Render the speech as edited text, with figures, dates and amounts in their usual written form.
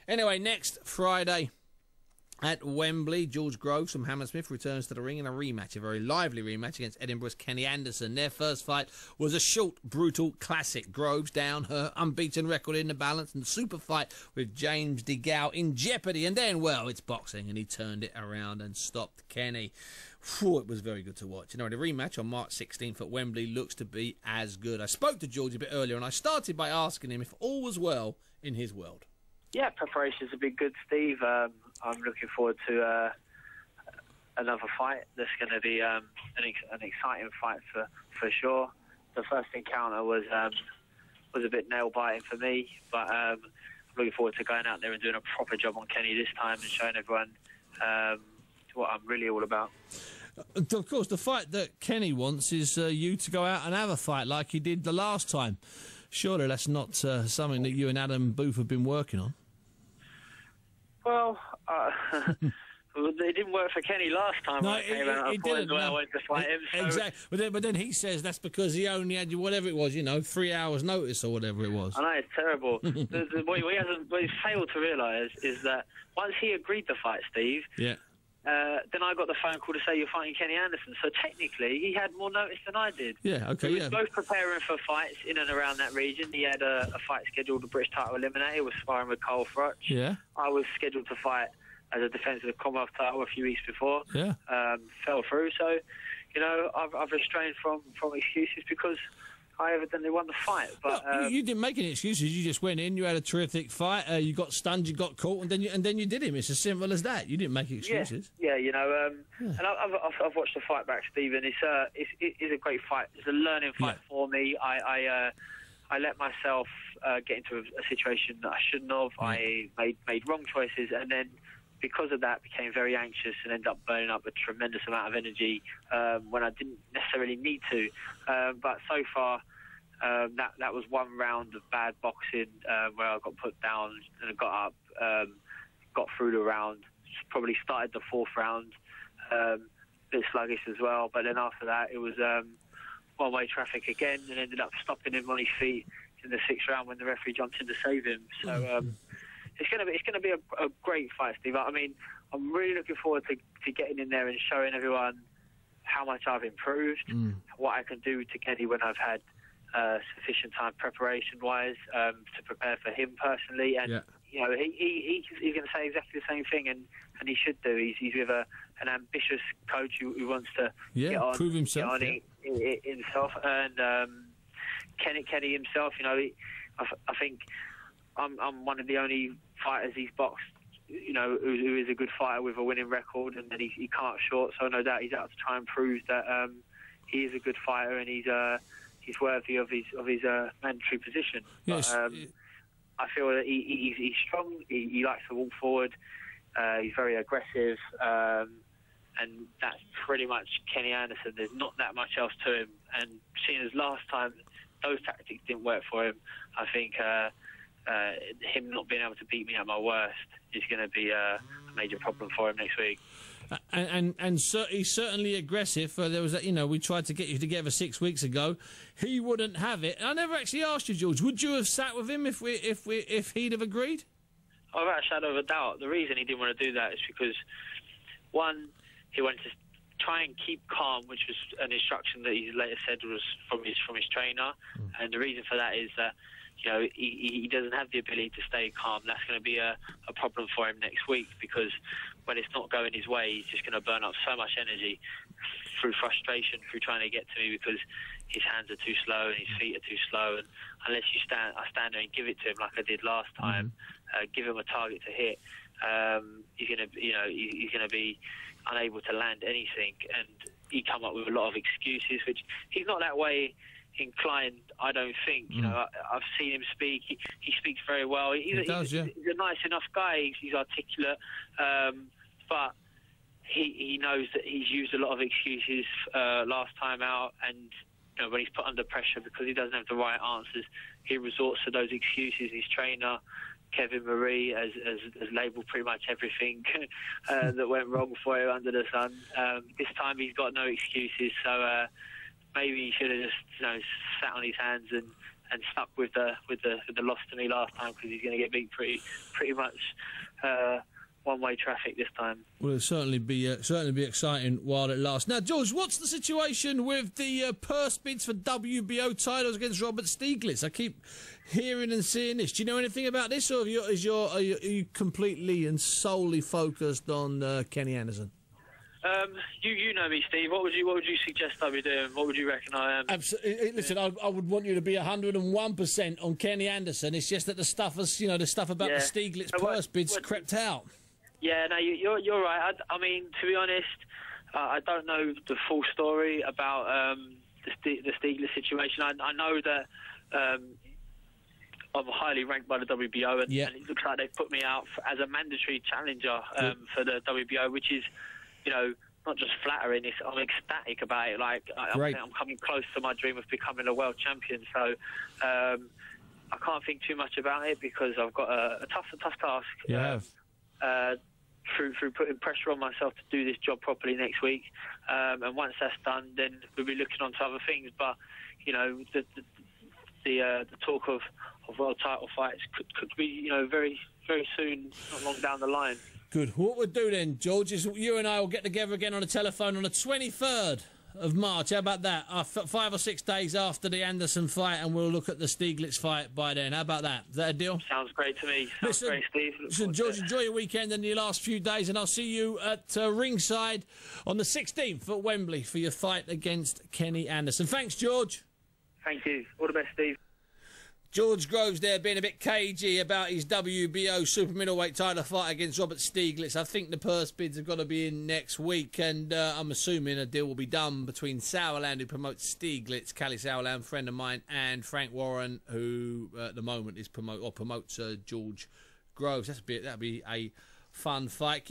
Anyway, next Friday at Wembley, George Groves from Hammersmith returns to the ring in a rematch, a very lively rematch against Edinburgh's Kenny Anderson. Their first fight was a short, brutal classic. Groves down, her unbeaten record in the balance, and the super fight with James DeGale in jeopardy. And then, well, it's boxing, and he turned it around and stopped Kenny. Whew, it was very good to watch. You know, the rematch on March 16th at Wembley looks to be as good. I spoke to George a bit earlier, and I started by asking him if all was well in his world. Yeah, preparations have been good, Steve. I'm looking forward to another fight. That's going to be an exciting fight for sure. The first encounter was a bit nail-biting for me, but I'm looking forward to going out there and doing a proper job on Kenny this time and showing everyone what I'm really all about. Of course, the fight that Kenny wants is you to go out and have a fight like he did the last time. Surely that's not something that you and Adam Booth have been working on. Well, it didn't work for Kenny last time. No, it didn't. I went to fight him. So. Exactly. But then he says that's because he only had you, whatever it was, 3 hours notice or whatever it was. I know, it's terrible. What he's failed to realise is that once he agreed to fight Steve, then I got the phone call to say you're fighting Kenny Anderson. So technically, he had more notice than I did. Yeah, okay, we were both preparing for fights in and around that region. He had a fight scheduled, a British title eliminator, was sparring with Cole Frutch. Yeah. I was scheduled to fight as a defence of the Commonwealth title a few weeks before. Yeah. Fell through. So, I've restrained from excuses because I evidently won the fight. But well, you didn't make any excuses. You just went in. You had a terrific fight. You got stunned. You got caught, and then you did him. It's as simple as that. You didn't make excuses. Yeah. And I've watched the fight back, Stephen. It's a great fight. It's a learning fight for me. I let myself get into a situation that I shouldn't have. I made wrong choices, and then because of that, became very anxious and ended up burning up a tremendous amount of energy when I didn't necessarily need to. But so far, that was one round of bad boxing where I got put down and I got up, got through the round. Probably started the fourth round, a bit sluggish as well. But then after that, it was one-way traffic again, and ended up stopping him on his feet in the sixth round when the referee jumped in to save him. So. It's gonna be a great fight, Steve. I mean, I'm really looking forward to getting in there and showing everyone how much I've improved, what I can do to Kenny when I've had sufficient time preparation-wise to prepare for him personally. And he's going to say exactly the same thing, and he should do. He's with an ambitious coach who wants to prove himself, himself, and Kenny himself. I think I'm one of the only fighters he's boxed, who is a good fighter with a winning record, and then he can't short. So no doubt he's out to try and prove that he is a good fighter and he's worthy of his mandatory position. Yes. But, I feel that he's strong. He likes to walk forward. He's very aggressive, and that's pretty much Kenny Anderson. There's not that much else to him. And seeing as last time those tactics didn't work for him, I think. Him not being able to beat me at my worst is going to be a major problem for him next week. And so he's certainly aggressive. There was we tried to get you together 6 weeks ago. He wouldn't have it. I never actually asked you, George. Would you have sat with him if he'd have agreed? Oh, without a shadow of a doubt. The reason he didn't want to do that is because, one, he wanted to try and keep calm, which was an instruction that he later said was from his trainer. And the reason for that is that he doesn't have the ability to stay calm. That's going to be a problem for him next week, because when it's not going his way, he's just going to burn up so much energy through frustration, through trying to get to me, because his hands are too slow and his feet are too slow. And unless I stand there and give it to him like I did last time, give him a target to hit, he's going to be unable to land anything. And he come up with a lot of excuses, which he's not that way inclined, I don't think. I've seen him speak. He speaks very well. He's a nice enough guy. He's articulate, but he knows that he's used a lot of excuses last time out, and when he's put under pressure because he doesn't have the right answers, he resorts to those excuses. His trainer, Kevin Marie, has labelled pretty much everything that went wrong for him under the sun. This time he's got no excuses, so maybe he should have just sat on his hands stuck with the loss to me last time, because he's going to get beat pretty much one-way traffic this time. Well, it'll certainly be exciting while it lasts. Now, George, what's the situation with the purse bids for WBO titles against Robert Stieglitz? I keep hearing and seeing this. Do you know anything about this, or are you completely and solely focused on Kenny Anderson? You know me, Steve. What would you suggest I be doing? What would you reckon I am? Absolutely. Listen, I would want you to be 101% on Kenny Anderson. It's just that the stuff about the Stieglitz purse bids crept out. Yeah, no, you're right. I mean, to be honest, I don't know the full story about the Stieglitz situation. I know that I'm highly ranked by the WBO, and it looks like they've put me out as a mandatory challenger for the WBO, which is, not just flattering. I'm ecstatic about it. Like, I'm coming close to my dream of becoming a world champion. So I can't think too much about it, because I've got a tough task. You have. Through putting pressure on myself to do this job properly next week, and once that's done, then we'll be looking on to other things. But the talk of world title fights could be very very soon, not long down the line. Good. What we'll do then, George, is you and I will get together again on the telephone on the 23rd of March. How about that? 5 or 6 days after the Anderson fight, and we'll look at the Stieglitz fight by then. How about that? Is that a deal? Sounds great to me. Sounds great, Steve. Listen, George, enjoy your weekend and your last few days, and I'll see you at ringside on the 16th at Wembley for your fight against Kenny Anderson. Thanks, George. Thank you. All the best, Steve. George Groves there being a bit cagey about his WBO super-middleweight title fight against Robert Stieglitz. I think the purse bids have got to be in next week, and I'm assuming a deal will be done between Sauerland, who promotes Stieglitz, Callie Sauerland, friend of mine, and Frank Warren, who at the moment is promotes George Groves. That'd be a fun fight.